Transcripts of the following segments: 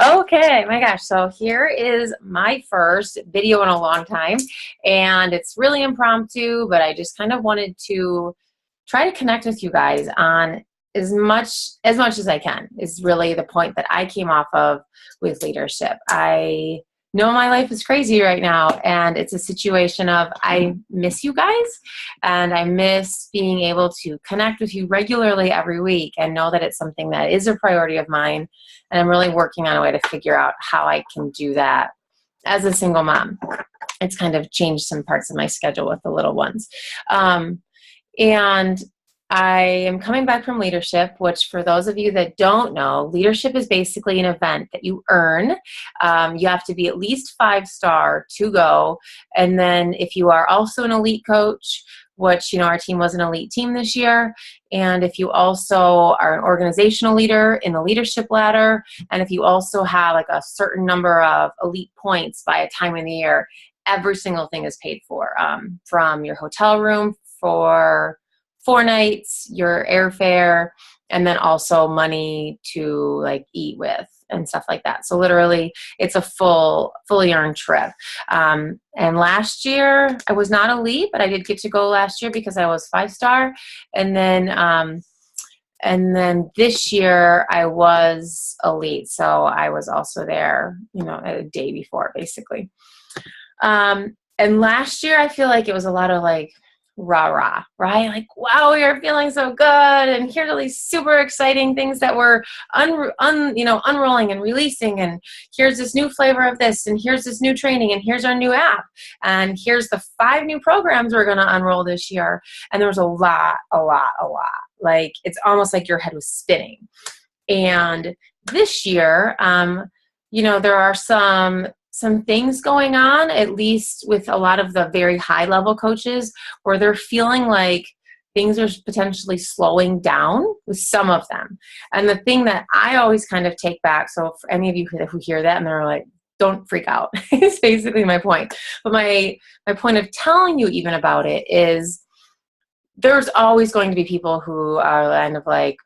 Okay, my gosh. So here is my first video in a long time, and it's really impromptu, but I just kind of wanted to try to connect with you guys on as much as I can is really the point that I came off of with leadership. I know my life is crazy right now, and it's a situation of I miss you guys, and I miss being able to connect with you regularly every week and know that it's something that is a priority of mine, and I'm really working on a way to figure out how I can do that as a single mom. It's kind of changed some parts of my schedule with the little ones. And I am coming back from leadership, which for those of you that don't know, leadership is basically an event that you earn. You have to be at least 5-star to go. And then if you are also an elite coach, which, our team was an elite team this year, and if you also are an organizational leader in the leadership ladder, and if you also have like a certain number of elite points by a time in the year, every single thing is paid for, from your hotel room for 4 nights, your airfare, and then also money to like eat with and stuff like that. So literally it's a fully earned trip. And last year I was not elite, but I did get to go last year because I was 5-star. And then this year I was elite. So I was also there, a day before basically. And last year I feel like it was a lot of like, rah, right? Like, wow, we are feeling so good. And here's all these super exciting things that we're unrolling and releasing. And here's this new flavor of this. And here's this new training. And here's our new app. And here's the 5 new programs we're going to unroll this year. And there was a lot. Like, it's almost like your head was spinning. And this year, there are some things going on, at least with a lot of the very high level coaches, where they're feeling like things are potentially slowing down with some of them. And the thing that I always kind of take back, so for any of you who hear that and they're like, don't freak out, is basically my point. But my point of telling you even about it is there's always going to be people who are kind of like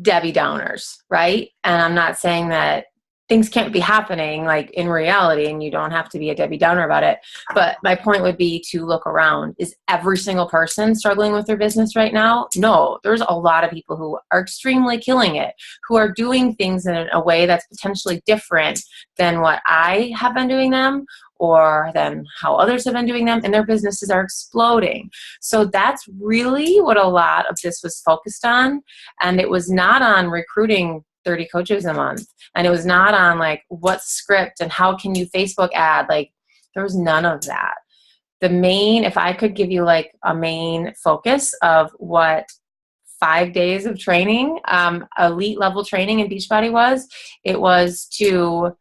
Debbie Downers, right? And I'm not saying that things can't be happening like in reality, and you don't have to be a Debbie Downer about it. But my point would be to look around. Is every single person struggling with their business right now? No, there's a lot of people who are extremely killing it, who are doing things in a way that's potentially different than what I have been doing them, or than how others have been doing them, and their businesses are exploding. So that's really what a lot of this was focused on. And it was not on recruiting 30 coaches a month. And it was not on like what script and how can you Facebook ad. Like, there was none of that. If I could give you like a main focus of what 5 days of training, elite level training in Beachbody was, it was to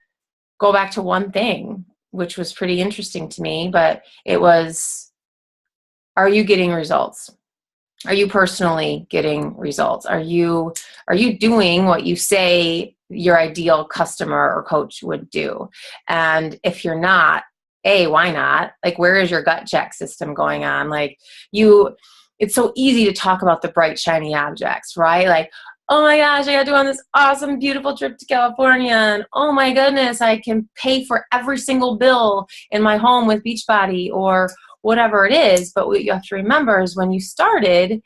go back to one thing, which was pretty interesting to me, but it was, are you getting results? Are you personally getting results? Are you doing what you say your ideal customer or coach would do? And if you're not, why not? Like, where is your gut check system going on? Like, it's so easy to talk about the bright, shiny objects, right? Like, oh my gosh, I got to go on this awesome, beautiful trip to California. And oh my goodness, I can pay for every single bill in my home with Beachbody or whatever it is. But what you have to remember is when you started,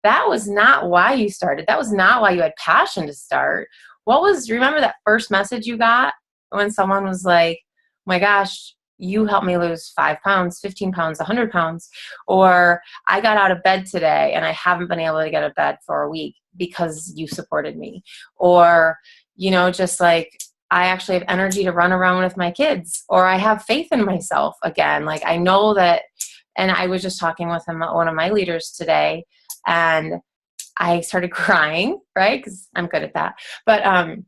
that was not why you started. That was not why you had passion to start. Remember that first message you got when someone was like, oh my gosh, you helped me lose 5 pounds, 15 pounds, 100 pounds. Or I got out of bed today and I haven't been able to get out of bed for a week because you supported me. Or, just like, I actually have energy to run around with my kids, or I have faith in myself again. Like, I know that, and I was just talking with one of my leaders today, and I started crying, right? Because I'm good at that. But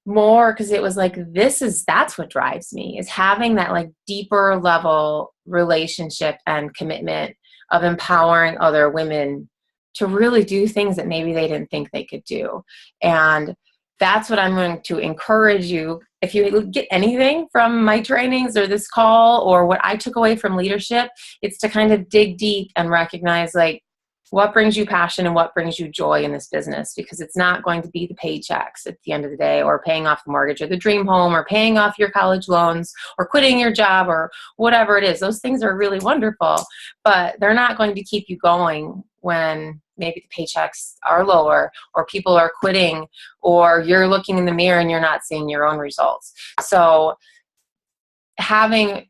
more because it was like, that's what drives me, is having that like deeper level relationship and commitment of empowering other women to really do things that maybe they didn't think they could do. And that's what I'm going to encourage you. If you get anything from my trainings or this call or what I took away from leadership, it's to kind of dig deep and recognize, like, What brings you passion and what brings you joy in this business? Because it's not going to be the paychecks at the end of the day, or paying off the mortgage or the dream home, or paying off your college loans, or quitting your job, or whatever it is. Those things are really wonderful, but they're not going to keep you going when maybe the paychecks are lower, or people are quitting, or you're looking in the mirror and you're not seeing your own results. So having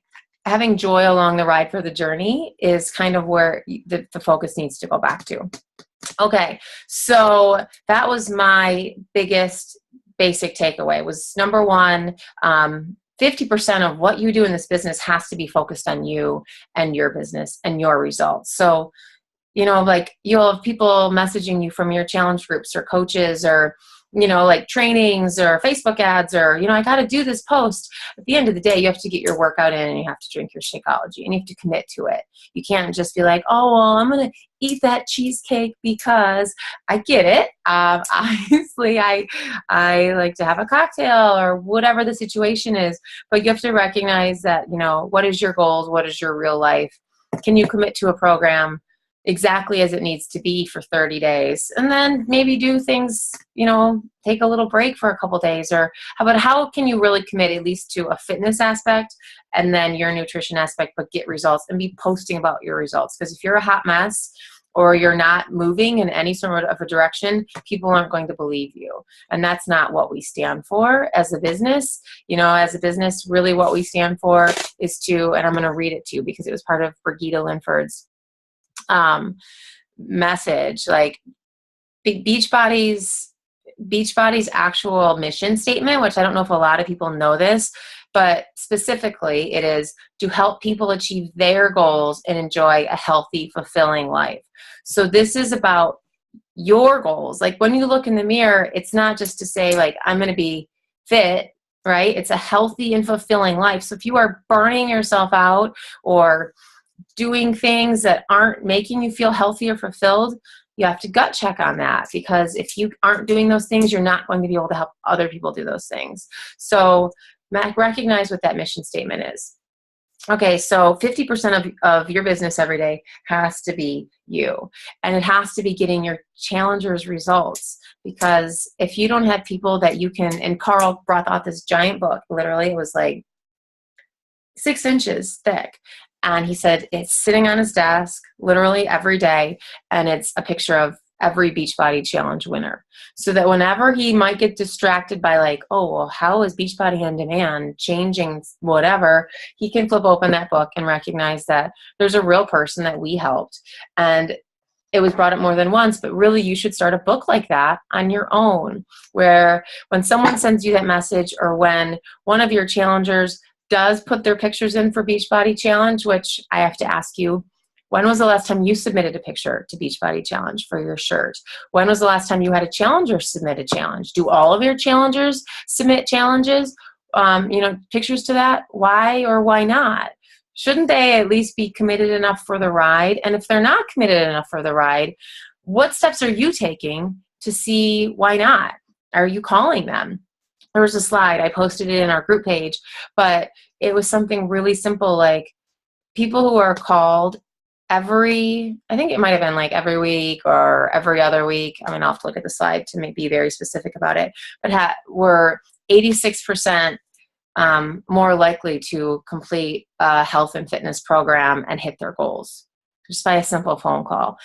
joy along the ride for the journey is kind of where the focus needs to go back to. Okay, so that was my biggest basic takeaway, was number one, 50% of what you do in this business has to be focused on you and your business and your results. So, like, you'll have people messaging you from your challenge groups or coaches, or like trainings or Facebook ads, or, I got to do this post. At the end of the day, you have to get your workout in, and you have to drink your Shakeology, and you have to commit to it. You can't just be like, oh, well, I'm going to eat that cheesecake because I get it. Obviously, I like to have a cocktail, or whatever the situation is, but you have to recognize that, what is your goals? What is your real life? Can you commit to a program exactly as it needs to be for 30 days, and then maybe do things, take a little break for a couple days? Or how can you really commit at least to a fitness aspect and then your nutrition aspect, but get results and be posting about your results? Because if you're a hot mess, or you're not moving in any sort of a direction, people aren't going to believe you. And that's not what we stand for as a business. As a business, really what we stand for is to, and I'm going to read it to you because it was part of Brigitte Linford's message, like Beachbody's actual mission statement, which I don't know if a lot of people know this, but specifically it is to help people achieve their goals and enjoy a healthy, fulfilling life. So this is about your goals. Like, when you look in the mirror, it's not just to say, like, I'm going to be fit, right? It's a healthy and fulfilling life. So if you are burning yourself out or doing things that aren't making you feel healthy or fulfilled, you have to gut check on that, because if you aren't doing those things, you're not going to be able to help other people do those things. So recognize what that mission statement is. Okay, so 50% of your business every day has to be you, and it has to be getting your challengers results. Because if you don't have people that you can, and Carl brought out this giant book, literally it was like 6 inches thick. And he said it's sitting on his desk literally every day, and it's a picture of every Beachbody Challenge winner. So that whenever he might get distracted by, like, oh, well, how is Beachbody On Demand changing whatever, he can flip open that book and recognize that there's a real person that we helped. And it was brought up more than once, but really you should start a book like that on your own, where when someone sends you that message, or when one of your challengers does put their pictures in for Beachbody Challenge, which I have to ask you, when was the last time you submitted a picture to Beachbody Challenge for your shirt? When was the last time you had a challenger submit a challenge? Do all of your challengers submit challenges, pictures to that? Why or why not? Shouldn't they at least be committed enough for the ride? And if they're not committed enough for the ride, what steps are you taking to see why not? Are you calling them? There was a slide, I posted it in our group page, but it was something really simple, like people who are called I think it might have been like every week or every other week. I mean, I'll have to look at the slide to be very specific about it, but were 86% more likely to complete a health and fitness program and hit their goals just by a simple phone call.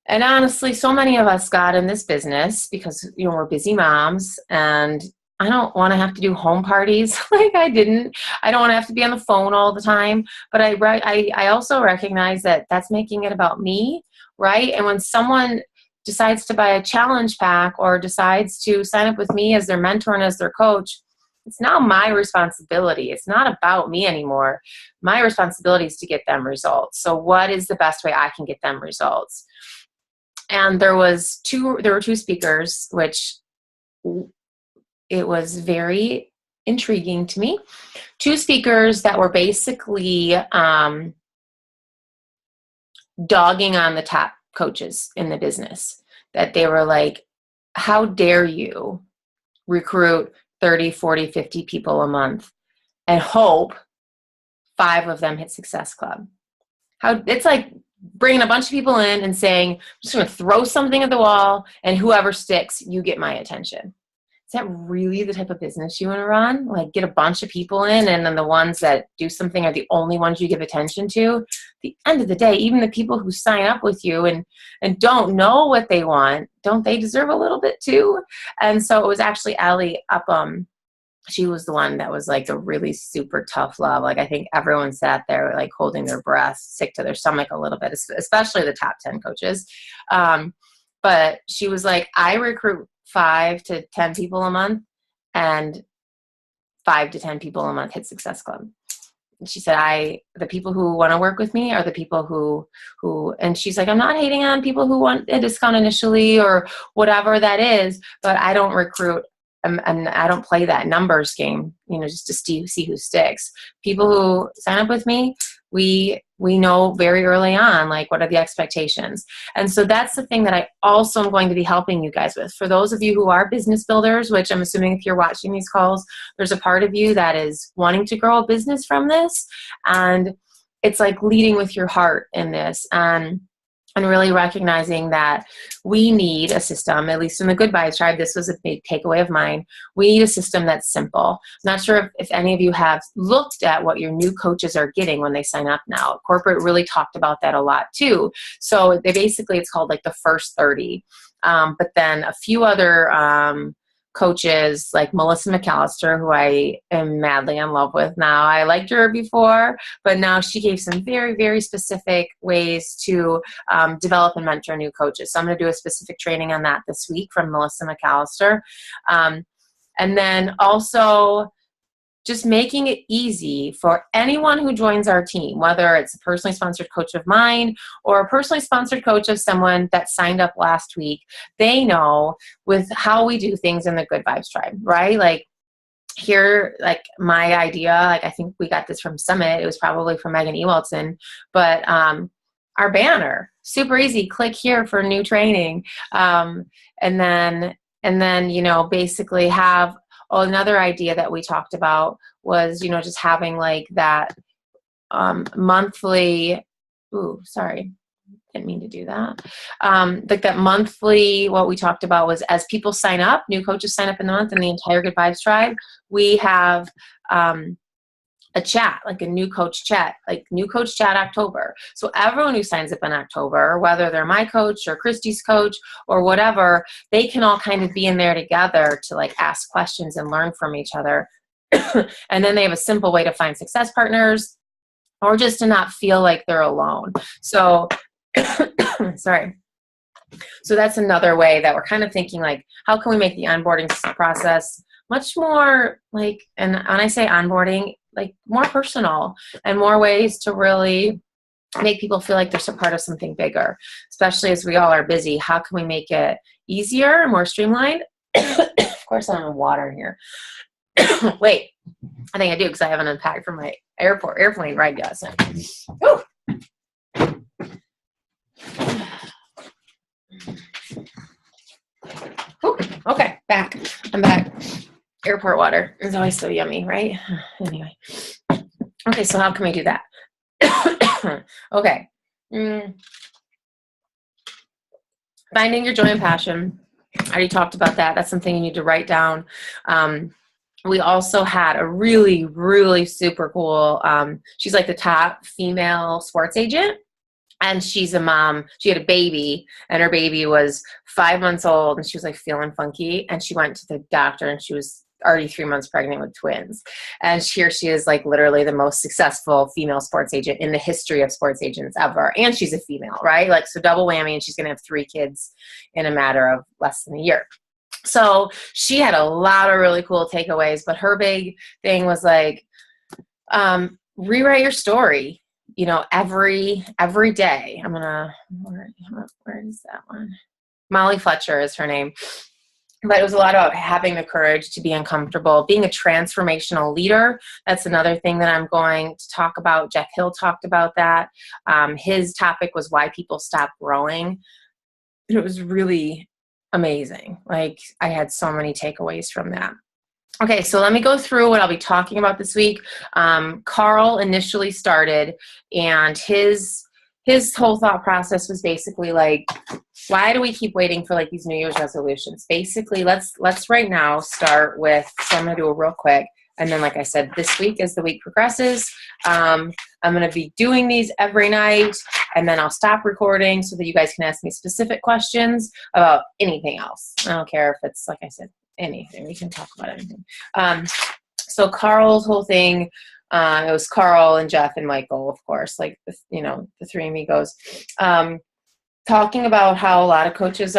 And honestly, so many of us got in this business because, we're busy moms, and I don't want to have to do home parties like I didn't. I don't want to have to be on the phone all the time. But I also recognize that that's making it about me, right? And when someone decides to buy a challenge pack or decides to sign up with me as their mentor and as their coach, it's now my responsibility. It's not about me anymore. My responsibility is to get them results. So what is the best way I can get them results? And there were two speakers, which it was very intriguing to me. 2 speakers that were basically dogging on the top coaches in the business. That they were like, how dare you recruit 30, 40, 50 people a month and hope 5 of them hit Success Club? It's like bringing a bunch of people in and saying, I'm just going to throw something at the wall and whoever sticks, you get my attention. Is that really the type of business you want to run? Like get a bunch of people in and then the ones that do something are the only ones you give attention to? At the end of the day, even the people who sign up with you and don't know what they want, don't they deserve a little bit too? And so it was actually Allie Upham. She was the one that was like a really super tough love. Like I think everyone sat there like holding their breath, sick to their stomach a little bit, especially the top 10 coaches. But she was like, I recruit 5 to 10 people a month, and 5 to 10 people a month hit Success Club. And she said, the people who want to work with me are the people who, and she's like, I'm not hating on people who want a discount initially or whatever that is, but I don't recruit and I don't play that numbers game, just to see who sticks. People who sign up with me, we know very early on, like, what are the expectations? And so that's the thing that I also am going to be helping you guys with. For those of you who are business builders, which I'm assuming if you're watching these calls, there's a part of you that is wanting to grow a business from this. And it's like leading with your heart in this. And really recognizing that we need a system, at least in the Good Vibes Tribe, this was a big takeaway of mine. We need a system that's simple. I'm not sure if any of you have looked at what your new coaches are getting when they sign up now. Corporate really talked about that a lot too. So it's called like the first 30. But then a few other coaches like Melissa McAllister, who I am madly in love with now. I liked her before, but now she gave some very, very specific ways to develop and mentor new coaches. So I'm going to do a specific training on that this week from Melissa McAllister. And then also just making it easy for anyone who joins our team, whether it's a personally sponsored coach of mine or a personally sponsored coach of someone that signed up last week. They know with how we do things in the Good Vibes Tribe, right? Like here, like my idea, like I think we got this from Summit. It was probably from Megan Ewaldson, but our banner, super easy. Click here for new training, and then basically have. Another idea that we talked about was, just having like that monthly, didn't mean to do that. Like that monthly, what we talked about was as people sign up, new coaches sign up in the month in the entire Good Vibes Tribe, we have a chat, like a new coach chat, like new coach chat October. So everyone who signs up in October, whether they're my coach or Christy's coach or whatever, they can all kind of be in there together to like ask questions and learn from each other. And then they have a simple way to find success partners or just to not feel like they're alone. So, sorry. So that's another way that we're kind of thinking like, how can we make the onboarding process much more like, and when I say onboarding, like more personal and more ways to really make people feel like they're a part of something bigger, especially as we all are busy. How can we make it easier and more streamlined? Of course, I don't have water here. Wait, I think I do because I haven't unpacked from my airplane ride yet. So. Okay, back. I'm back. Airport water is always so yummy, right? Anyway. Okay, so how can we do that? Okay. Finding your joy and passion. I already talked about that. That's something you need to write down. We also had a really, really super cool, she's like the top female sports agent. And she's a mom. She had a baby, and her baby was 5 months old, and she was like feeling funky. And she went to the doctor, and she was already 3 months pregnant with twins. And here she is, like literally the most successful female sports agent in the history of sports agents ever. And she's a female, right? Like, so double whammy, and she's going to have 3 kids in a matter of less than a year. So she had a lot of really cool takeaways, but her big thing was like, rewrite your story. Every day. Where is that one? Molly Fletcher is her name. But it was a lot about having the courage to be uncomfortable, being a transformational leader. That's another thing that I'm going to talk about. Jeff Hill talked about that. His topic was why people stop growing. It was really amazing. Like, I had so many takeaways from that. Okay, so let me go through what I'll be talking about this week. Carl initially started, and his his whole thought process was basically like, why do we keep waiting for like these New Year's resolutions? Basically, let's right now start with, so I'm going to do a real quick. And then, like I said, this week as the week progresses, I'm going to be doing these every night, and then I'll stop recording so that you guys can ask me specific questions about anything else. I don't care if it's, like I said, anything. We can talk about anything. So Carl's whole thing, it was Carl and Jeff and Michael, of course, like, the three amigos, talking about how a lot of coaches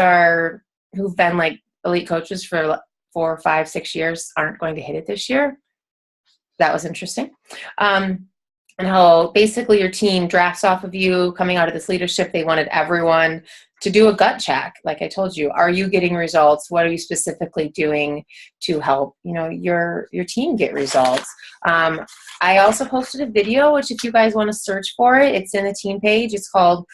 who've been like elite coaches for 4, 5, 6 years aren't going to hit it this year. That was interesting. And how basically your team drafts off of you coming out of this leadership. They wanted everyone to do a gut check. Like I told you, are you getting results? What are you specifically doing to help, your team get results? I also posted a video, which if you guys want to search for it, it's in the team page. It's called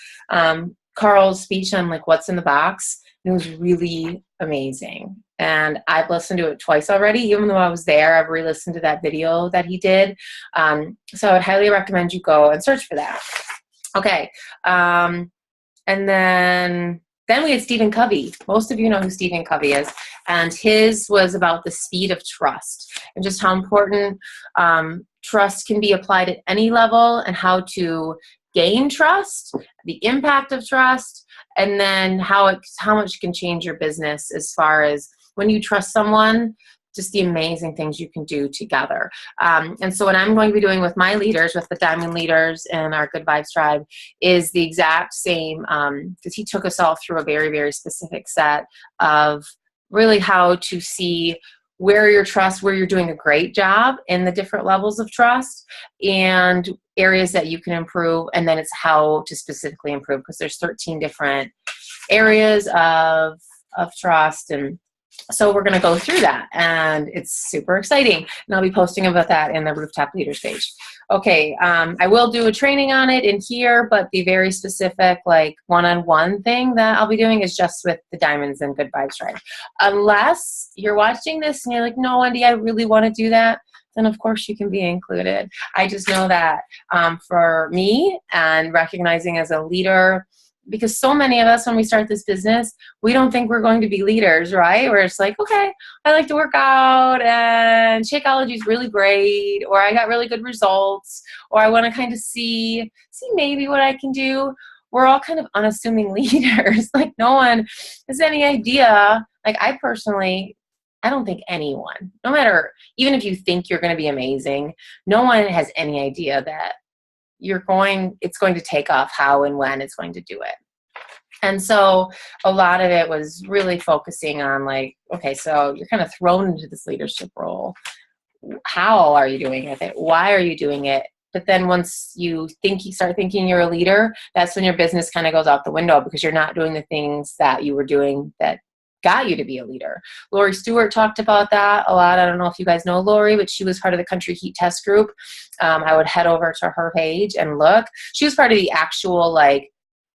Carl's speech on like what's in the box. It was really amazing. And I've listened to it twice already. Even though I was there, I've re-listened to that video that he did. So I would highly recommend you go and search for that. Okay. And then we had Stephen Covey. Most of you know who Stephen Covey is. And his was about the speed of trust and just how important trust can be applied at any level, and how to gain trust, the impact of trust, and then how much it can change your business as far as when you trust someone, just the amazing things you can do together. And so what I'm going to be doing with my leaders, with the Diamond leaders and our Good Vibes Tribe, is the exact same, because he took us all through a very, very specific set of really how to see where you're doing a great job in the different levels of trust and areas that you can improve. And then it's how to specifically improve, because there's 13 different areas of trust. And so we're going to go through that, and it's super exciting. And I'll be posting about that in the Rooftop Leaders page. Okay, I will do a training on it in here, but the very specific, like one-on-one thing that I'll be doing is just with the Diamonds and Good Vibes Tribe. Unless you're watching this and you're like, no, Wendy, I really want to do that, then of course you can be included. I just know that for me, and recognizing as a leader, because so many of us, when we start this business, we don't think we're going to be leaders, right? Where it's like, okay, I like to work out and Shakeology is really great, or I got really good results, or I want to kind of see maybe what I can do. We're all kind of unassuming leaders. Like no one has any idea. Like I don't think anyone, no matter, even if you think you're going to be amazing, no one has any idea that it's going to take off, how and when it's going to do it. And so a lot of it was really focusing on like, okay, so you're kind of thrown into this leadership role. How are you doing with it? Why are you doing it? But then once you start thinking you're a leader, that's when your business kind of goes out the window, because you're not doing the things that you were doing that got you to be a leader. Lori Stewart talked about that a lot. I don't know if you guys know Lori, but she was part of the Country Heat Test group. I would head over to her page and look. She was part of the actual, like,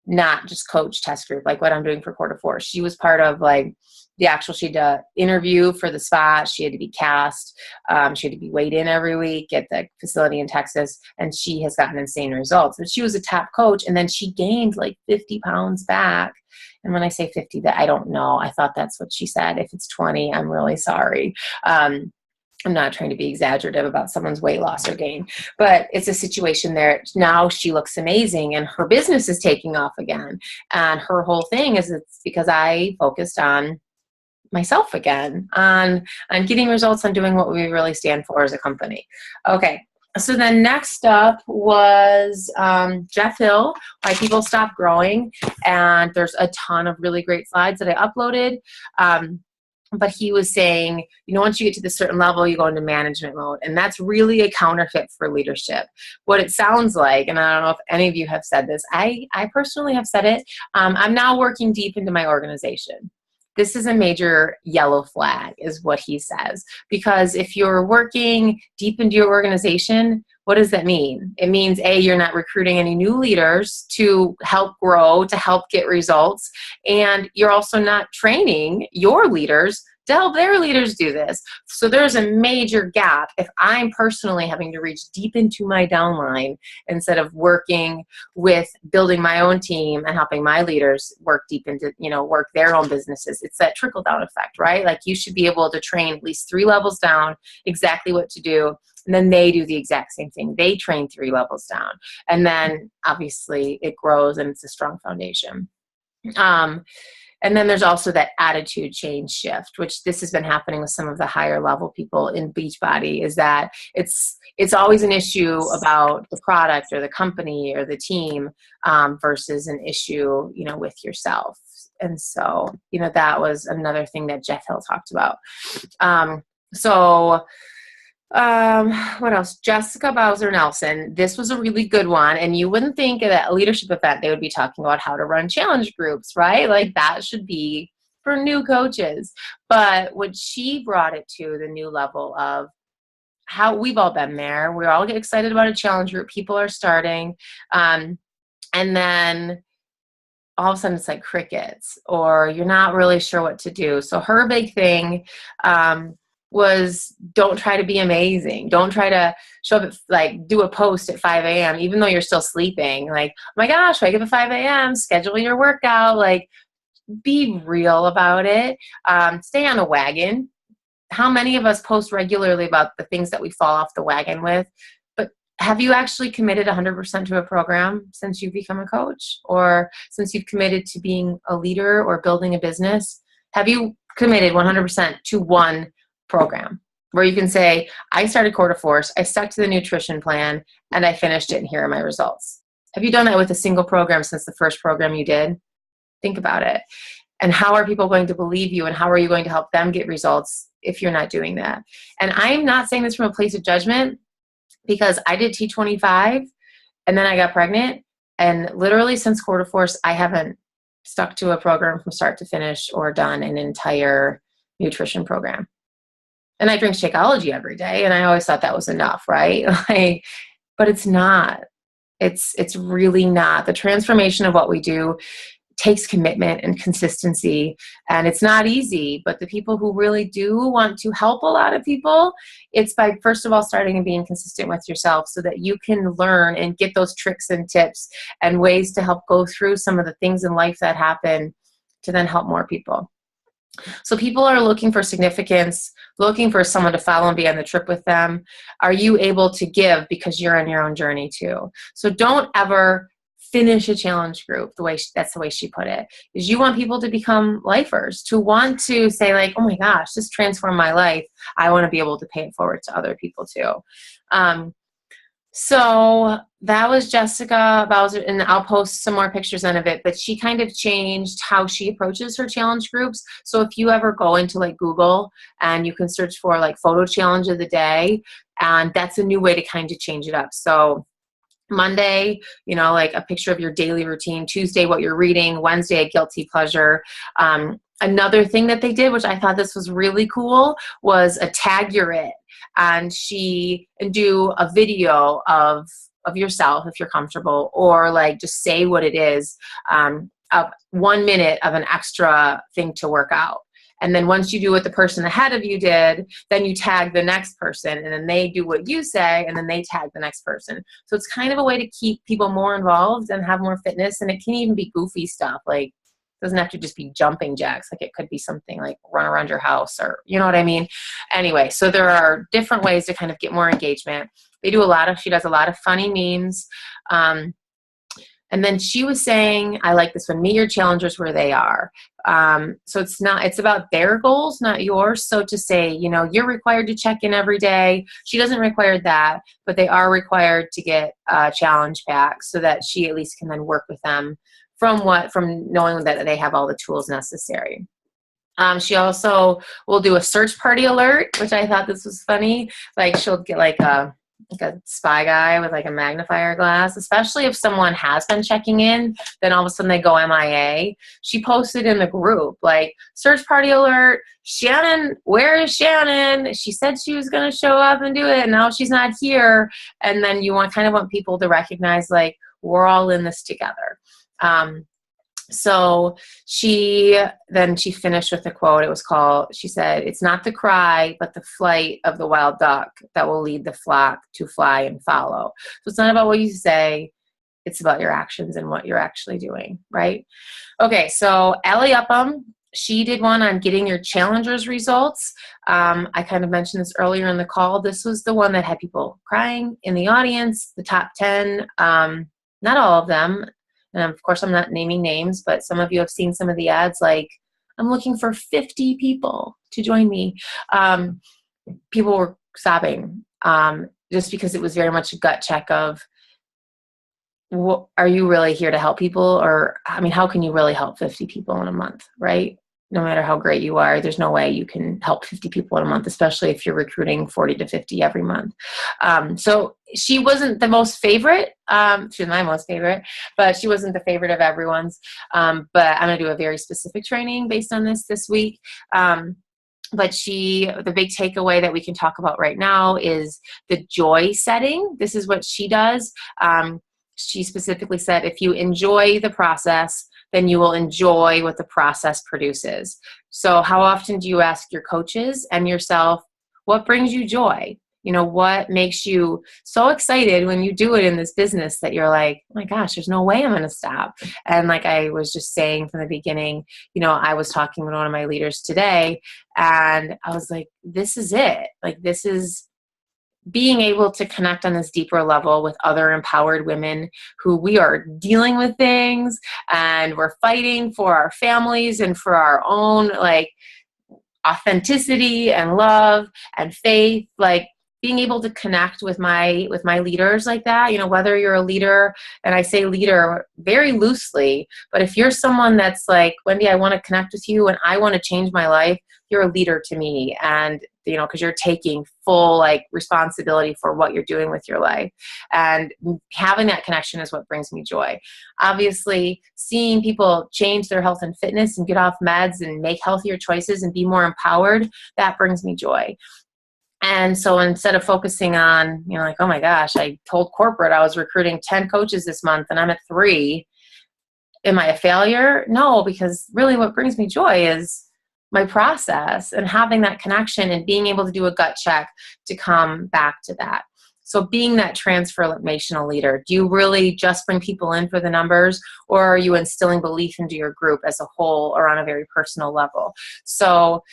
not just coach test group, like what I'm doing for Quarter Four. She was part of like the actual, she had to interview for the spot. She had to be cast. She had to be weighed in every week at the facility in Texas. And she has gotten insane results. But she was a top coach. And then she gained like 50 pounds back. And when I say 50, that I don't know. I thought that's what she said. If it's 20, I'm really sorry. I'm not trying to be exaggerative about someone's weight loss or gain, but it's a situation there. Now she looks amazing and her business is taking off again. And her whole thing is it's because I focused on myself again, on getting results, on doing what we really stand for as a company. Okay. So then next up was Jeff Hill, Why People Stop Growing. And there's a ton of really great slides that I uploaded. But he was saying, once you get to this certain level, you go into management mode. And that's really a counterfeit for leadership. What it sounds like, and I don't know if any of you have said this, I personally have said it, I'm now working deep into my organization. This is a major yellow flag, is what he says. Because if you're working deep into your organization, what does that mean? It means, A, you're not recruiting any new leaders to help grow, to help get results. And you're also not training your leaders to help their leaders do this. So there's a major gap if I'm personally having to reach deep into my downline instead of working with building my own team and helping my leaders work deep into, work their own businesses. It's that trickle down effect, right? Like you should be able to train at least 3 levels down exactly what to do. And then they do the exact same thing. They train 3 levels down. And then obviously it grows and it's a strong foundation. And then there's also that attitude change shift, which this has been happening with some of the higher level people in Beachbody, is that it's always an issue about the product or the company or the team versus an issue, with yourself. And so, that was another thing that Jeff Hill talked about. What else? Jessica Bowser Nelson. This was a really good one. And you wouldn't think at a leadership event, they would be talking about how to run challenge groups, right? Like that should be for new coaches. But what she brought it to the new level of how we've all been there. We all get excited about a challenge group. People are starting. And then all of a sudden it's like crickets, or you're not really sure what to do. So her big thing, was don't try to be amazing. Don't try to show up at, do a post at 5 a.m. even though you're still sleeping. Like, oh my gosh, wake up at 5 a.m., schedule your workout. Like, be real about it. Stay on a wagon. How many of us post regularly about the things that we fall off the wagon with? But have you actually committed 100% to a program since you've become a coach, or since you've committed to being a leader or building a business? Have you committed 100% to one program where you can say, I started Quarter Force, I stuck to the nutrition plan, and I finished it, and here are my results? Have you done that with a single program since the first program you did? Think about it. And how are people going to believe you, and how are you going to help them get results if you're not doing that? And I'm not saying this from a place of judgment, because I did T25 and then I got pregnant, and literally since Quarter Force, I haven't stuck to a program from start to finish or done an entire nutrition program. And I drink Shakeology every day, and I always thought that was enough, right? But it's not. It's really not. The transformation of what we do takes commitment and consistency, and it's not easy. But the people who really do want to help a lot of people, it's by, first of all, starting and being consistent with yourself so that you can learn and get those tricks and tips and ways to help go through some of the things in life that happen to then help more people. So people are looking for significance, looking for someone to follow and be on the trip with them. Are you able to give because you're on your own journey too? So don't ever finish a challenge group that's the way she put it, is you want people to become lifers, to want to say like, oh my gosh, this transformed my life. I want to be able to pay it forward to other people too. So that was Jessica Bowser, and I'll post some more pictures of it, but she kind of changed how she approaches her challenge groups. So if you ever go into Google and you can search for photo challenge of the day, and that's a new way to kind of change it up. So Monday, a picture of your daily routine. Tuesday, what you're reading. Wednesday, a guilty pleasure. Another thing that they did, which I thought this was really cool, was a tag your it. And do a video of yourself if you're comfortable, or just say what it is, of 1 minute of an extra thing to work out. And then once you do what the person ahead of you did, then you tag the next person, and then they do what you say, and then they tag the next person. So it's kind of a way to keep people more involved and have more fitness. And it can even be goofy stuff. It doesn't have to just be jumping jacks. It could be something like run around your house, or you know what I mean? Anyway, so there are different ways to kind of get more engagement. She does a lot of funny memes. And then she was saying, I like this one, meet your challengers where they are. So it's about their goals, not yours. So to say, you're required to check in every day. She doesn't require that, but they are required to get a challenge back so that she at least can then work with them from knowing that they have all the tools necessary. She also will do a search party alert, which I thought this was funny. She'll get a spy guy with a magnifier glass, especially if someone has been checking in, then all of a sudden they go MIA. She posted in the group, search party alert, Shannon, where is Shannon? She said she was going to show up and do it, and now she's not here. And then you want people to recognize, we're all in this together. So she finished with a quote. She said, "It's not the cry, but the flight of the wild duck that will lead the flock to fly and follow." So it's not about what you say, it's about your actions and what you're actually doing, right? Okay, so Allie Upham, she did one on getting your challengers results. I kind of mentioned this earlier in the call. This was the one that had people crying in the audience, the top 10, not all of them. And of course, I'm not naming names, but some of you have seen some of the ads like, "I'm looking for 50 people to join me." People were sobbing just because it was very much a gut check of, are you really here to help people? Or, I mean, how can you really help 50 people in a month, right? No matter how great you are, there's no way you can help 50 people in a month, especially if you're recruiting 40 to 50 every month. So she wasn't the most favorite. She was my most favorite, but she wasn't the favorite of everyone's. But I'm going to do a very specific training based on this week. But the big takeaway that we can talk about right now is the joy setting. This is what she does. She specifically said, if you enjoy the process, then you will enjoy what the process produces. So how often do you ask your coaches and yourself, what brings you joy? You know, what makes you so excited when you do it in this business that you're like, oh my gosh, there's no way I'm going to stop. And like I was just saying from the beginning, you know, I was talking with one of my leaders today and I was like, this is it. Like, this is being able to connect on this deeper level with other empowered women who we are dealing with things and we're fighting for our families and for our own like authenticity and love and faith, like being able to connect with my leaders like that, you know, whether you're a leader, and I say leader very loosely, but if you're someone that's like, Wendy, I want to connect with you and I want to change my life, you're a leader to me. And, you know, because you're taking full like responsibility for what you're doing with your life. And having that connection is what brings me joy. Obviously, seeing people change their health and fitness and get off meds and make healthier choices and be more empowered, that brings me joy. And so instead of focusing on, you know, like, oh my gosh, I told corporate I was recruiting 10 coaches this month and I'm at 3. Am I a failure? No, because really what brings me joy is my process and having that connection and being able to do a gut check to come back to that. So being that transformational leader, do you really just bring people in for the numbers, or are you instilling belief into your group as a whole or on a very personal level? So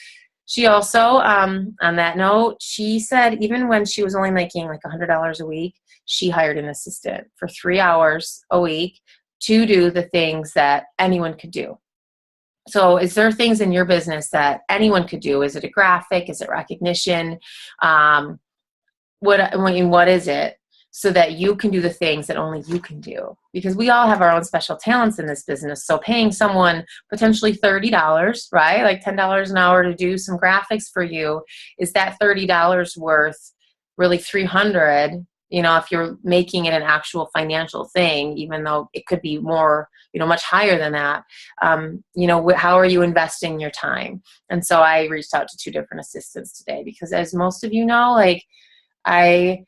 she also, on that note, she said even when she was only making like $100 a week, she hired an assistant for 3 hours a week to do the things that anyone could do. So is there things in your business that anyone could do? Is it a graphic? Is it recognition? What is it? So that you can do the things that only you can do. Because we all have our own special talents in this business. So paying someone potentially $30, right? Like $10 an hour to do some graphics for you, is that $30 worth really $300? You know, if you're making it an actual financial thing, even though it could be more, you know, much higher than that, you know, how are you investing your time? And so I reached out to 2 different assistants today because, as most of you know, like I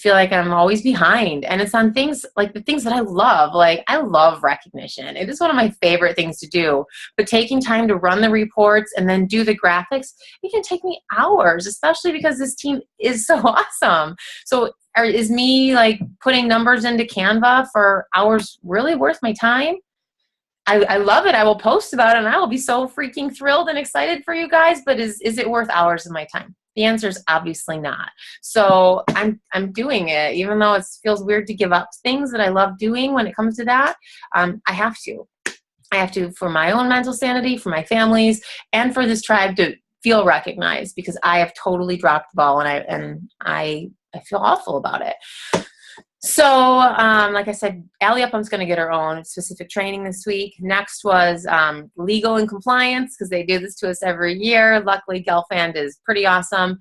feel like I'm always behind, and it's on things like the things that I love. Like, I love recognition. It is one of my favorite things to do, but taking time to run the reports and then do the graphics, it can take me hours, especially because this team is so awesome. So is me like putting numbers into Canva for hours really worth my time? I love it. I will post about it and I will be so freaking thrilled and excited for you guys, but is it worth hours of my time? The answer is obviously not. So I'm doing it, even though it feels weird to give up things that I love doing when it comes to that. I have to. I have to, for my own mental sanity, for my families, and for this tribe to feel recognized, because I have totally dropped the ball and I feel awful about it. So, like I said, Allie Upham's going to get her own specific training this week. Next was legal and compliance, because they do this to us every year. Luckily, Gelfand is pretty awesome.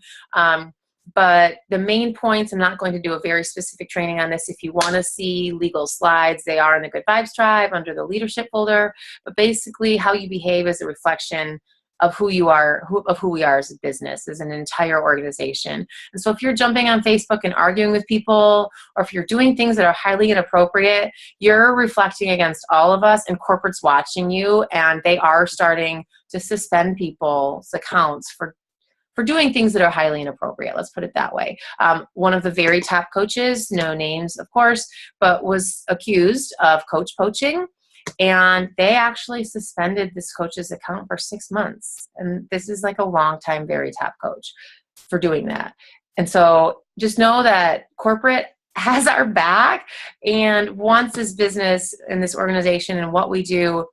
But the main points, I'm not going to do a very specific training on this. If you want to see legal slides, they are in the Good Vibes Tribe under the leadership folder. But basically, how you behave is a reflection of who you are, of who we are as a business, as an entire organization. And so if you're jumping on Facebook and arguing with people, or if you're doing things that are highly inappropriate, you're reflecting against all of us, and corporate's watching you, and they are starting to suspend people's accounts for doing things that are highly inappropriate. Let's put it that way. One of the very top coaches, no names, of course, but was accused of coach poaching. And they actually suspended this coach's account for 6 months. And this is like a long time, very top coach for doing that. And so just know that corporate has our back and wants this business and this organization and what we do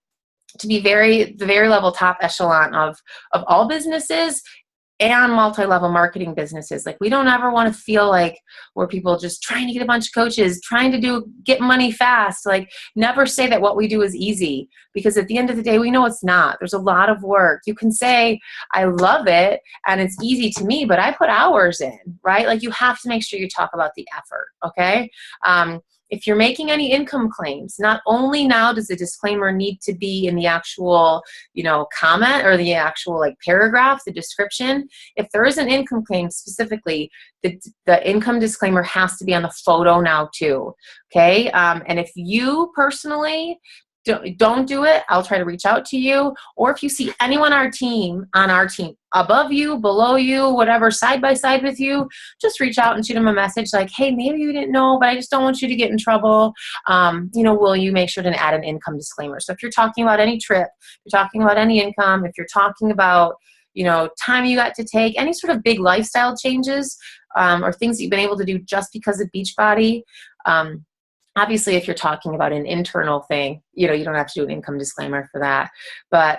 to be the very level top echelon of all businesses and multi-level marketing businesses. Like, we don't ever want to feel like we're people just trying to get a bunch of coaches, trying to get money fast. Like, never say that what we do is easy, because at the end of the day, we know it's not. There's a lot of work. You can say, I love it and it's easy to me, but I put hours in, right? Like, you have to make sure you talk about the effort, okay? If you're making any income claims, not only now does the disclaimer need to be in the actual, comment or the actual like paragraph, the description. If there is an income claim specifically, the income disclaimer has to be on the photo now too. Okay. And if you personally don't do it, I'll try to reach out to you. Or if you see anyone on our team, above you, below you, whatever, side by side with you, just reach out and shoot them a message like, hey, maybe you didn't know, but I just don't want you to get in trouble. Will you make sure to add an income disclaimer? So if you're talking about any trip, if you're talking about any income, if you're talking about, time you got to take, any sort of big lifestyle changes, or things that you've been able to do just because of Beachbody, obviously, if you're talking about an internal thing, you don't have to do an income disclaimer for that, but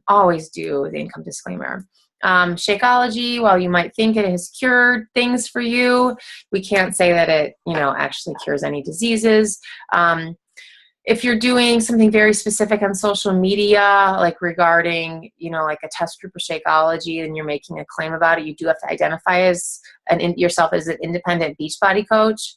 always do the income disclaimer. Shakeology, while you might think it has cured things for you, we can't say that it, actually cures any diseases. If you're doing something very specific on social media, like regarding, like a test group of Shakeology, and you're making a claim about it, you do have to identify yourself as an independent Beachbody coach.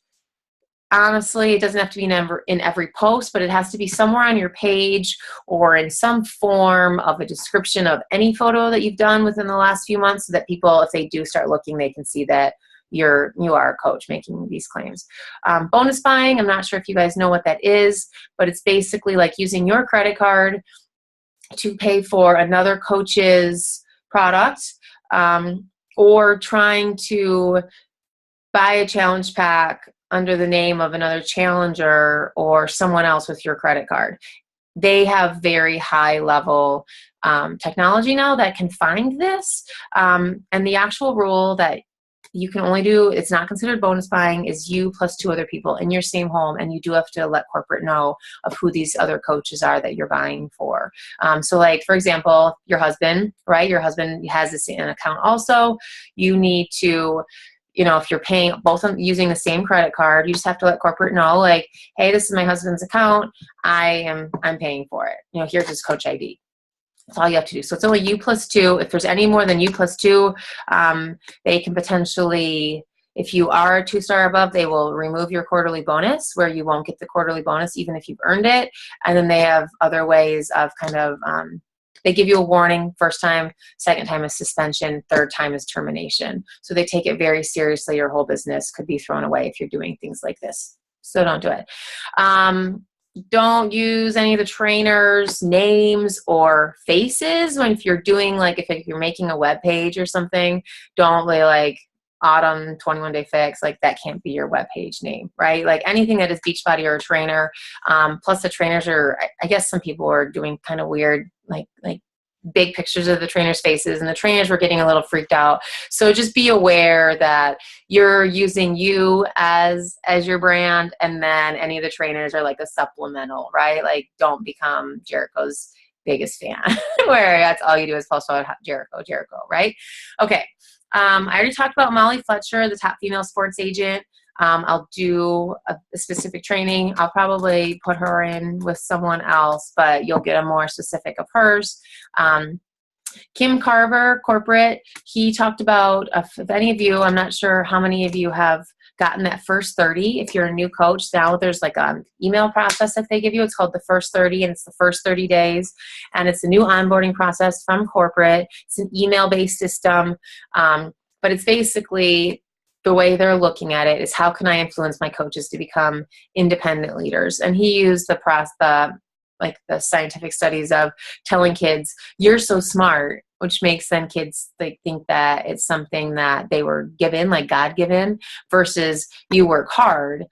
Honestly, it doesn't have to be in every post, but it has to be somewhere on your page or in some form of a description of any photo that you've done within the last few months, so that people, if they do start looking, they can see that you are a coach making these claims. Bonus buying, I'm not sure if you guys know what that is, but it's basically like using your credit card to pay for another coach's product, or trying to buy a challenge pack under the name of another challenger or someone else with your credit card. They have very high level technology now that can find this. And the actual rule that you can only do, it's not considered bonus buying, is you plus 2 other people in your same home. And you do have to let corporate know of who these other coaches are that you're buying for. So like, for example, your husband, right? Your husband has this an account also. You need to, if you're paying both using the same credit card, you just have to let corporate know, like, hey, this is my husband's account. I'm paying for it. Here's his coach ID. That's all you have to do. So it's only you plus 2. If there's any more than you plus 2, they can potentially, if you are a 2-star above, they will remove your quarterly bonus, where you won't get the quarterly bonus even if you've earned it. And then they have other ways of kind of, they give you a warning first time, second time is suspension, third time is termination. So they take it very seriously. Your whole business could be thrown away if you're doing things like this. So don't do it. Don't use any of the trainers' names or faces if you're doing, like, if you're making a web page or something. Don't lay like Autumn 21 Day Fix, like that can't be your webpage name, right? Like anything that is Beachbody or a trainer. Plus the trainers are, I guess some people are doing kind of weird, like big pictures of the trainers' faces, and the trainers were getting a little freaked out. So just be aware that you're using you as your brand, and then any of the trainers are like a supplemental, right? Like don't become Jericho's biggest fan where that's all you do is post about Jericho, right? Okay. I already talked about Molly Fletcher, the top female sports agent. I'll do a specific training. I'll probably put her in with someone else, but you'll get a more specific of hers. Kim Carver, corporate, he talked about, if any of you, I'm not sure how many of you have gotten that first 30. If you're a new coach, now there's like an email process that they give you. It's called the first 30, and it's the first 30 days. And it's a new onboarding process from corporate. It's an email-based system. But it's basically, the way they're looking at it is, how can I influence my coaches to become independent leaders? And he used the scientific studies of telling kids, you're so smart, which makes then kids think that it's something that they were given, like God-given, versus you work hard,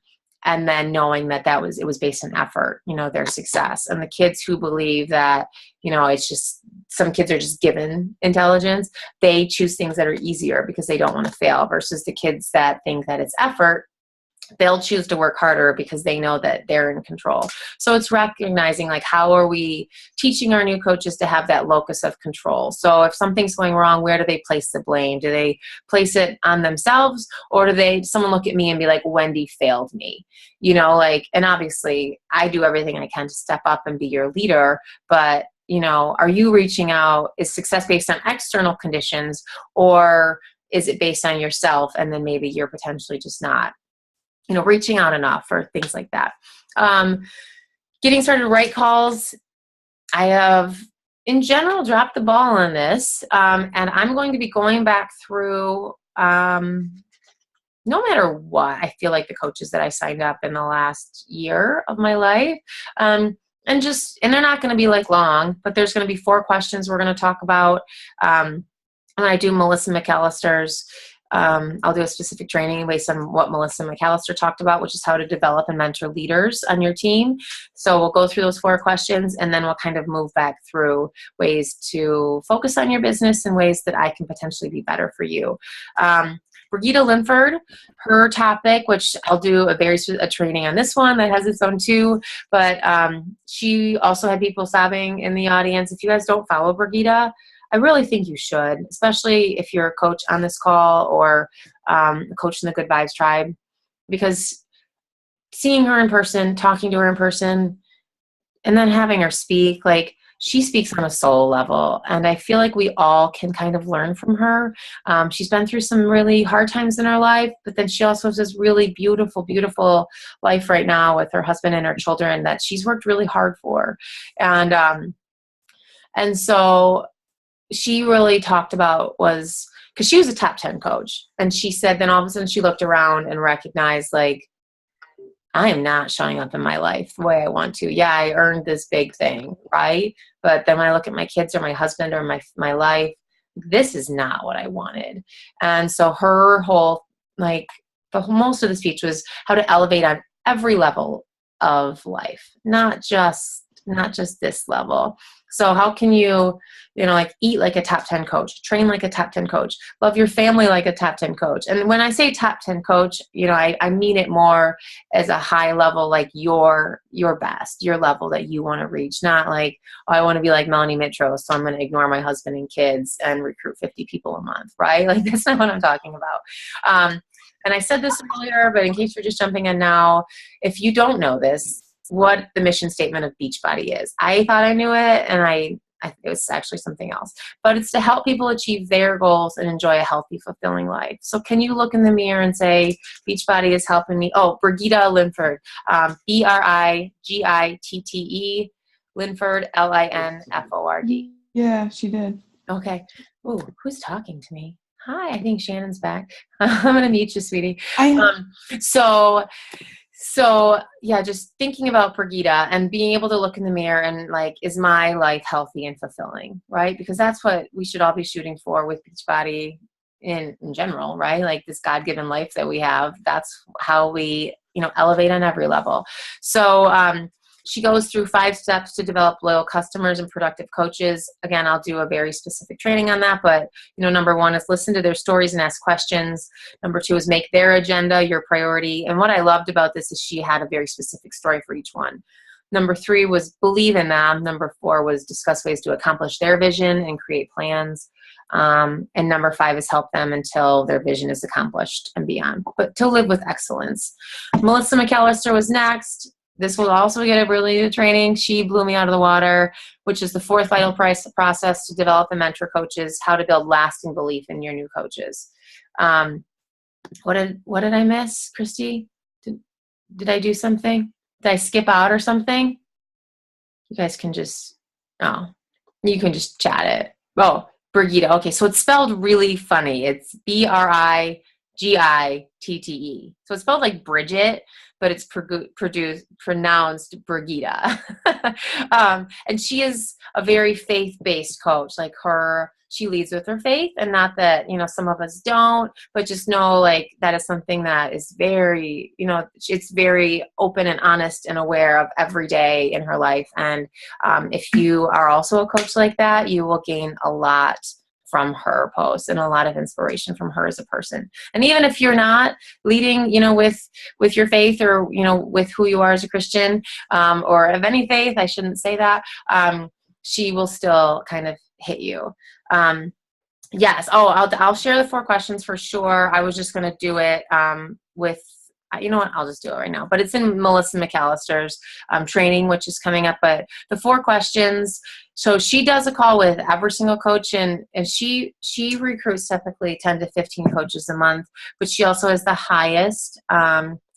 and then knowing that it was based on effort, their success. And the kids who believe that, it's just, some kids are just given intelligence, they choose things that are easier because they don't want to fail, versus the kids that think that it's effort, they'll choose to work harder because they know that they're in control. So it's recognizing, like, how are we teaching our new coaches to have that locus of control? So if something's going wrong, where do they place the blame? Do they place it on themselves, or someone look at me and be like, Wendy failed me? And obviously I do everything I can to step up and be your leader, but are you reaching out? Is success based on external conditions, or is it based on yourself? And then maybe you're potentially just not reaching out enough, or things like that. Getting started right calls. I have, in general, dropped the ball on this. And I'm going to be going back through, no matter what, I feel like the coaches that I signed up in the last year of my life, and they're not going to be like long, but there's going to be 4 questions we're going to talk about. When I do Melissa McAllister's, I'll do a specific training based on what Melissa McAllister talked about, which is how to develop and mentor leaders on your team. So we'll go through those 4 questions, and then we'll kind of move back through ways to focus on your business and ways that I can potentially be better for you. Brigitte Linford, her topic, which I'll do a training on this one that has its own too, but she also had people sobbing in the audience. If you guys don't follow Brigitte, I really think you should, especially if you're a coach on this call, or a coach in the Good Vibes Tribe, because seeing her in person, talking to her in person, and then having her speak, like, she speaks on a soul level, and I feel like we all can kind of learn from her. She's been through some really hard times in her life, but then she also has this really beautiful, beautiful life right now with her husband and her children that she's worked really hard for. And so she really talked about was, because she was a top 10 coach, and she said then all of a sudden she looked around and recognized, like, I am not showing up in my life the way I want to. Yeah, I earned this big thing, right? But then when I look at my kids or my husband or my life, this is not what I wanted. And so her whole, most of the speech was how to elevate on every level of life, not just this level. So how can you, eat like a top 10 coach, train like a top 10 coach, love your family like a top 10 coach? And when I say top 10 coach, I mean it more as a high level, like your best, your level that you want to reach, not like, oh, I want to be like Melanie Mitro, so I'm going to ignore my husband and kids and recruit 50 people a month, right? Like, that's not what I'm talking about. And I said this earlier, but in case you're just jumping in now, if you don't know this, what the mission statement of Beachbody is. I thought I knew it, and it was actually something else. But it's to help people achieve their goals and enjoy a healthy, fulfilling life. So can you look in the mirror and say, Beachbody is helping me? Oh, Brigitte Linford, Brigitte, Linford, Linford. Yeah, she did. Okay. Ooh, who's talking to me? Hi, I think Shannon's back. I'm going to meet you, sweetie. So yeah, just thinking about Brigitte and being able to look in the mirror and, like, is my life healthy and fulfilling, right? Because that's what we should all be shooting for with Beachbody in general, right? Like, this God-given life that we have, that's how we, elevate on every level. So she goes through 5 steps to develop loyal customers and productive coaches. Again, I'll do a very specific training on that, but number 1 is listen to their stories and ask questions. Number 2 is make their agenda your priority. And what I loved about this is she had a very specific story for each one. Number 3 was believe in them. Number 4 was discuss ways to accomplish their vision and create plans. And number 5 is help them until their vision is accomplished and beyond, but to live with excellence. Melissa McAllister was next. this will also get a really good training. She blew me out of the water, which is the fourth vital process to develop and mentor coaches, how to build lasting belief in your new coaches. What did I miss, Christy? Did I do something? Did I skip out or something? You guys can just, you can just chat it. Oh, Brigitte. Okay, so it's spelled really funny. It's Brigitte. So it's spelled like Bridget, but it's pronounced Brigitte. And she is a very faith-based coach. Like she leads with her faith, and not that, some of us don't, but just know like that is something that is very, it's very open and honest and aware of every day in her life. And if you are also a coach like that, you will gain a lot from her posts and a lot of inspiration from her as a person. And even if you're not leading, with your faith or, with who you are as a Christian, or of any faith, I shouldn't say that, she will still kind of hit you. Yes. Oh, I'll share the 4 questions for sure. I was just going to do it, with, you know what, I'll just do it right now, but it's in Melissa McAllister's training, which is coming up. But the 4 questions, so she does a call with every single coach, and she recruits typically 10 to 15 coaches a month, but she also has the highest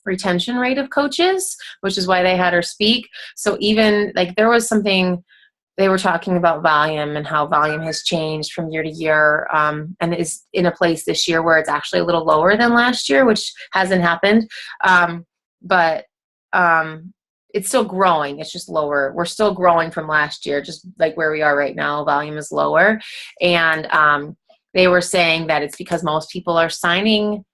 retention rate of coaches, which is why they had her speak. So even like there was something, they were talking about volume and how volume has changed from year to year, and is in a place this year where it's actually a little lower than last year, which hasn't happened. But it's still growing. It's just lower. We're still growing from last year, just like where we are right now. Volume is lower. And they were saying that it's because most people are signing.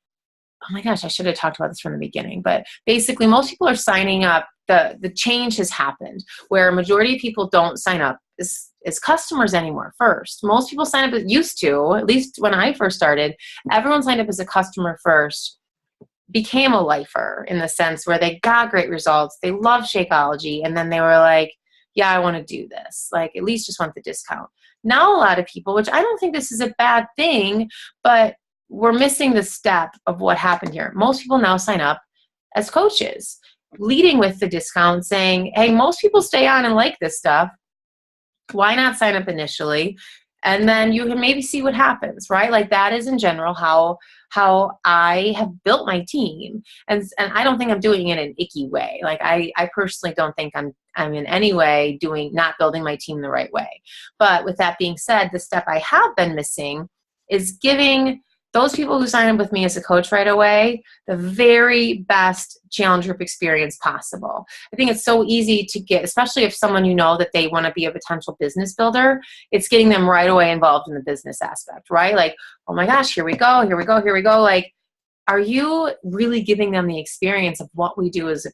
Oh my gosh, I should have talked about this from the beginning. But basically, most people are signing up. The change has happened where a majority of people don't sign up as customers anymore first. Most people sign up as used to, at least when I first started, everyone signed up as a customer first, became a lifer in the sense where they got great results. They love Shakeology. And then they were like, yeah, I want to do this. Like, at least just want the discount. Now, a lot of people, which I don't think this is a bad thing, but we're missing the step of what happened here. Most people now sign up as coaches, leading with the discount, saying, hey, most people stay on and like this stuff. Why not sign up initially? And then you can maybe see what happens, right? Like that is in general how I have built my team. And I don't think I'm doing it in an icky way. Like I personally don't think I'm in any way not building my team the right way. But with that being said, the step I have been missing is giving those people who sign up with me as a coach right away the very best challenge group experience possible. I think it's so easy to get, especially if someone that they want to be a potential business builder, it's getting them right away involved in the business aspect, right? Like, oh my gosh, here we go. Like, are you really giving them the experience of what we do as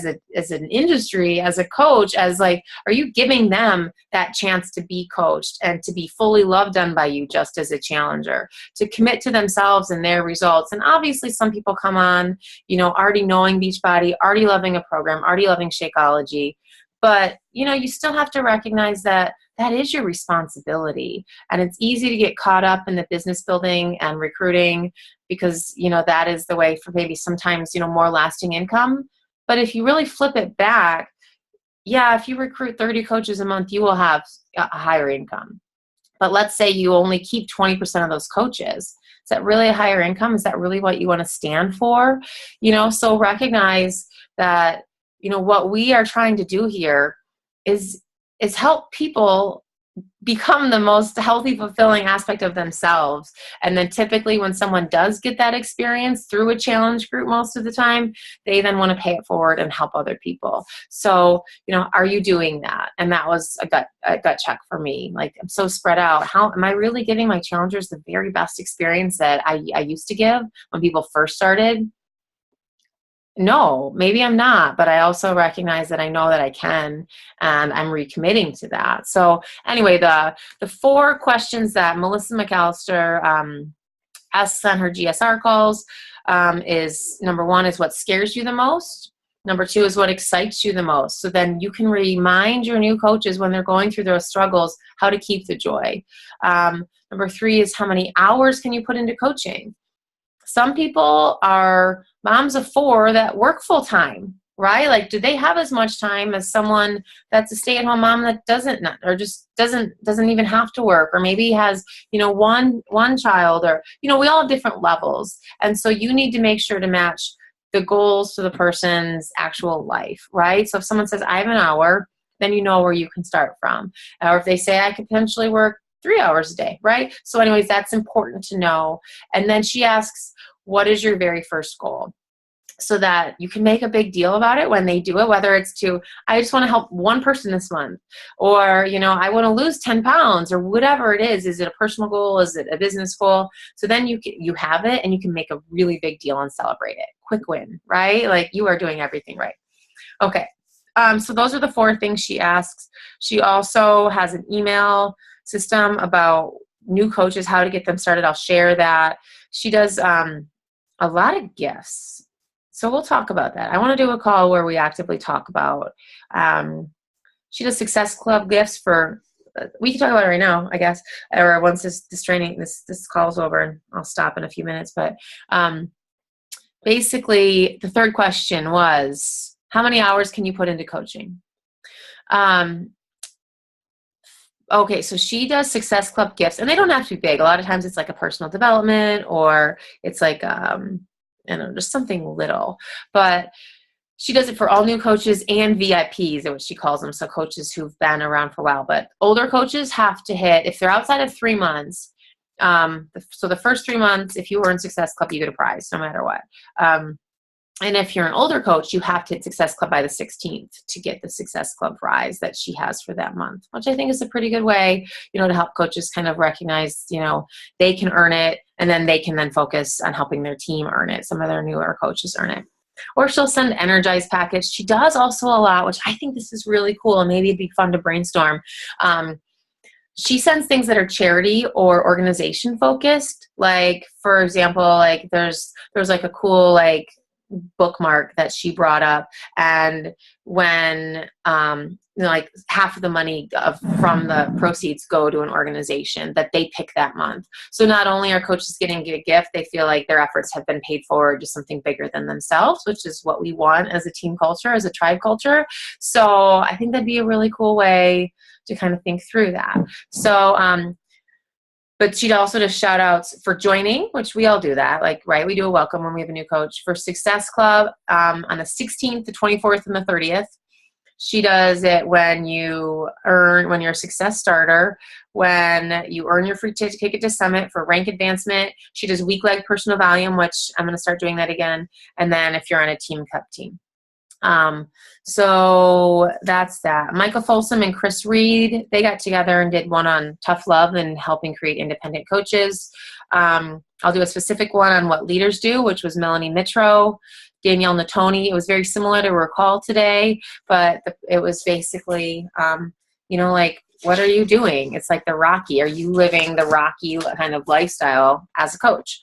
an industry, as a coach, are you giving them that chance to be coached and to be fully loved on by you just as a challenger, to commit to themselves and their results? And obviously some people come on, already knowing Beachbody, already loving a program, already loving Shakeology. But, you still have to recognize that is your responsibility. And it's easy to get caught up in the business building and recruiting because, that is the way for maybe sometimes, more lasting income. But if you really flip it back, yeah, if you recruit 30 coaches a month, you will have a higher income. But let's say you only keep 20% of those coaches. Is that really a higher income? Is that really what you want to stand for? So recognize that, what we are trying to do here is help people become the most healthy, fulfilling aspect of themselves. And then typically when someone does get that experience through a challenge group, most of the time, they then want to pay it forward and help other people. So, are you doing that? And that was a gut check for me. Like, I'm so spread out. How am I really giving my challengers the very best experience that I used to give when people first started? No, maybe I'm not, but I also recognize that I know that I can, and I'm recommitting to that. So anyway, the 4 questions that Melissa McAllister asks on her GSR calls is, number 1 is what scares you the most. Number 2 is what excites you the most. So then you can remind your new coaches when they're going through those struggles how to keep the joy. Number 3 is how many hours can you put into coaching? Some people are moms of 4 that work full time. right? Like, do they have as much time as someone that's a stay-at-home mom that doesn't, or just doesn't even have to work, or maybe has, one child, or, we all have different levels. And so you need to make sure to match the goals to the person's actual life, right? So if someone says, I have an hour, then you know where you can start from. Or if they say, I could potentially work 3 hours a day, right? So anyways, that's important to know. And then she asks, what is your very first goal? So that you can make a big deal about it when they do it, whether it's I just want to help one person this month, or, I want to lose 10 pounds, or whatever it is. Is it a personal goal? Is it a business goal? So then you have it, and you can make a really big deal and celebrate it. Quick win, right? Like, you are doing everything right. Okay. So those are the 4 things she asks. She also has an email system about new coaches, how to get them started. I'll share that. She does a lot of gifts. So we'll talk about that. I want to do a call where we actively talk about, she does Success Club gifts we can talk about it right now, I guess, or once this training, this call's over, and I'll stop in a few minutes. But basically, the third question was, how many hours can you put into coaching? Okay, so she does Success Club gifts, and they don't have to be big. A lot of times it's like a personal development, or it's like, I don't know, just something little. But she does it for all new coaches and VIPs, is what she calls them. So coaches who've been around for a while. But older coaches have to hit, if they're outside of 3 months, so the first 3 months, if you were in Success Club, you get a prize no matter what. And if you're an older coach, you have to hit Success Club by the 16th to get the Success Club prize that she has for that month, which I think is a pretty good way, to help coaches kind of recognize, they can earn it, and then they can then focus on helping their team earn it. Some of their newer coaches earn it. Or she'll send energized package. She does also a lot, which I think this is really cool, and maybe it'd be fun to brainstorm. She sends things that are charity or organization focused. Like, for example, like there's like a cool, like, bookmark that she brought up, and when like half of the money from the proceeds go to an organization that they pick that month. So not only are coaches getting a gift, they feel like their efforts have been paid forward to something bigger than themselves, which is what we want as a team culture, as a tribe culture. So I think that'd be a really cool way to kind of think through that. So but she'd also just shout outs for joining, which we all do that. Like, right, we do a welcome when we have a new coach. For Success Club on the 16th, the 24th, and the 30th. She does it when you're a success starter, when you earn your free ticket to Summit for rank advancement. She does week-leg personal volume, which I'm going to start doing that again. And then if you're on a team cup team. So that's that. Michael Folsom and Chris Reed, they got together and did one on tough love and helping create independent coaches. I'll do a specific one on what leaders do, which was Melanie Mitro, Danielle Natoni. It was very similar to her call today, but it was basically, like, what are you doing? It's like the Rocky. Are you living the Rocky kind of lifestyle as a coach?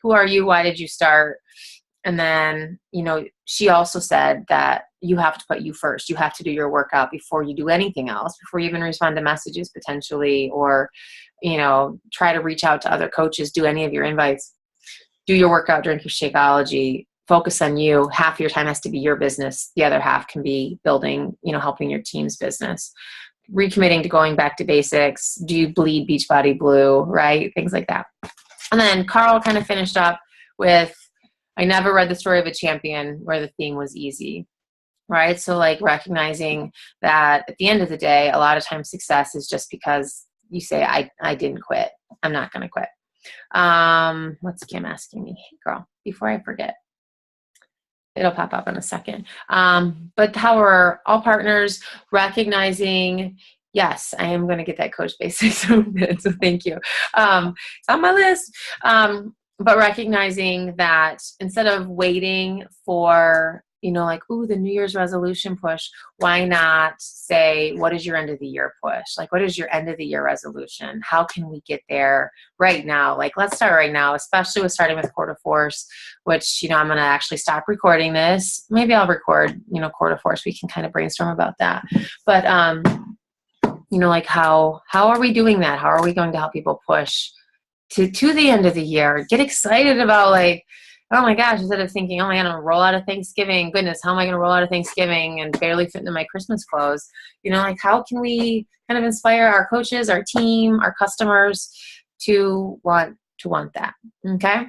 Who are you? Why did you start? And then, she also said that you have to put you first. You have to do your workout before you do anything else, before you even respond to messages potentially, or, try to reach out to other coaches, do any of your invites, do your workout, drink your Shakeology, focus on you. Half your time has to be your business. The other half can be building, helping your team's business. Recommitting to going back to basics. Do you bleed Beachbody blue, right? Things like that. And then Carl kind of finished up with, I never read The Story of a Champion, where the theme was easy, right? So like recognizing that at the end of the day, a lot of times success is just because you say, I didn't quit. I'm not going to quit. What's Kim asking me? Hey girl, before I forget, it'll pop up in a second. But how are all partners recognizing, yes, I am going to get that Coach Basics so thank you. It's on my list. But recognizing that instead of waiting for, the New Year's resolution push, why not say, what is your end of the year push? Like, what is your end of the year resolution? How can we get there right now? Like, let's start right now, especially with starting with Core to Force, which, I'm going to actually stop recording this. Maybe I'll record, Core to Force. We can kind of brainstorm about that. But, like how are we doing that? How are we going to help people push to the end of the year? Get excited about, like, oh my gosh, instead of thinking, oh my God, I'm gonna roll out of Thanksgiving. Goodness, how am I gonna roll out of Thinksgiving and barely fit into my Christmas clothes? Like how can we kind of inspire our coaches, our team, our customers to want that? Okay.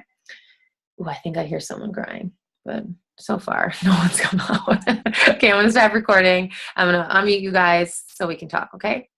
Ooh, I think I hear someone crying, but so far no one's come out. Okay, I'm gonna stop recording. I'm gonna unmute you guys so we can talk, okay?